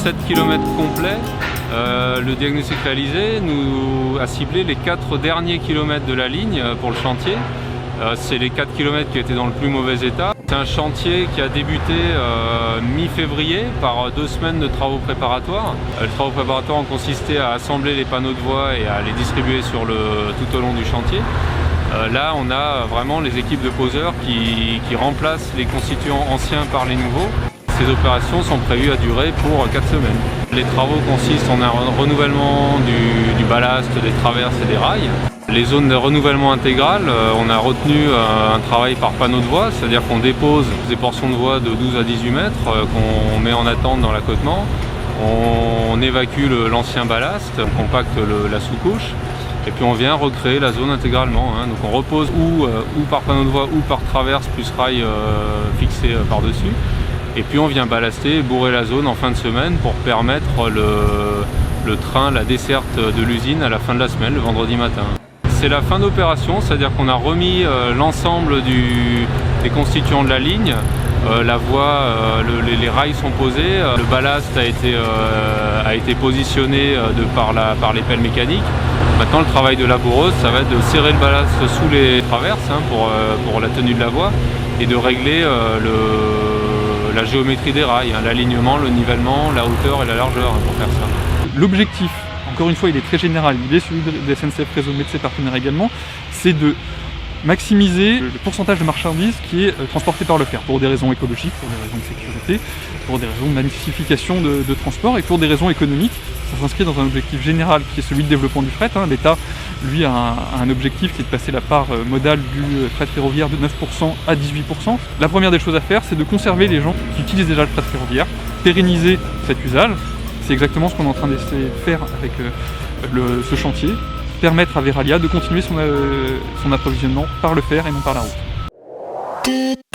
7 km complets, le diagnostic réalisé nous a ciblé les 4 derniers kilomètres de la ligne pour le chantier. C'est les 4 km qui étaient dans le plus mauvais état. C'est un chantier qui a débuté mi-février par 2 semaines de travaux préparatoires. Les travaux préparatoires ont consisté à assembler les panneaux de voie et à les distribuer tout au long du chantier. Là, on a vraiment les équipes de poseurs qui remplacent les constituants anciens par les nouveaux. Ces opérations sont prévues à durer pour 4 semaines. Les travaux consistent en un renouvellement du ballast, des traverses et des rails. Les zones de renouvellement intégral, on a retenu un travail par panneau de voie, c'est-à-dire qu'on dépose des portions de voie de 12 à 18 mètres qu'on met en attente dans l'accotement. On évacue l'ancien ballast, on compacte la sous-couche et puis on vient recréer la zone intégralement. Donc on repose ou par panneau de voie ou par traverse plus rail fixé par-dessus. Et puis on vient ballaster et bourrer la zone en fin de semaine pour permettre le train, la desserte de l'usine à la fin de la semaine, le vendredi matin. C'est la fin d'opération, c'est-à-dire qu'on a remis l'ensemble des constituants de la ligne. La voie, les rails sont posés, le ballast a été positionné par les pelles mécaniques. Maintenant le travail de laboureuse, ça va être de serrer le ballast sous les traverses pour la tenue de la voie et de régler la géométrie des rails, l'alignement, le nivellement, la hauteur et la largeur pour faire ça. L'objectif, encore une fois, il est très général, il est celui de SNCF Réseau mais de ses partenaires également, c'est de maximiser le pourcentage de marchandises qui est transporté par le fer, pour des raisons écologiques, pour des raisons de sécurité, pour des raisons de massification de transport et pour des raisons économiques. Ça s'inscrit dans un objectif général qui est celui de développement du fret. L'État, lui, a un objectif qui est de passer la part modale du fret ferroviaire de 9% à 18%. La première des choses à faire, c'est de conserver les gens qui utilisent déjà le fret ferroviaire, pérenniser cet usage. C'est exactement ce qu'on est en train d'essayer de faire avec ce chantier, permettre à Verallia de continuer son approvisionnement par le fer et non par la route.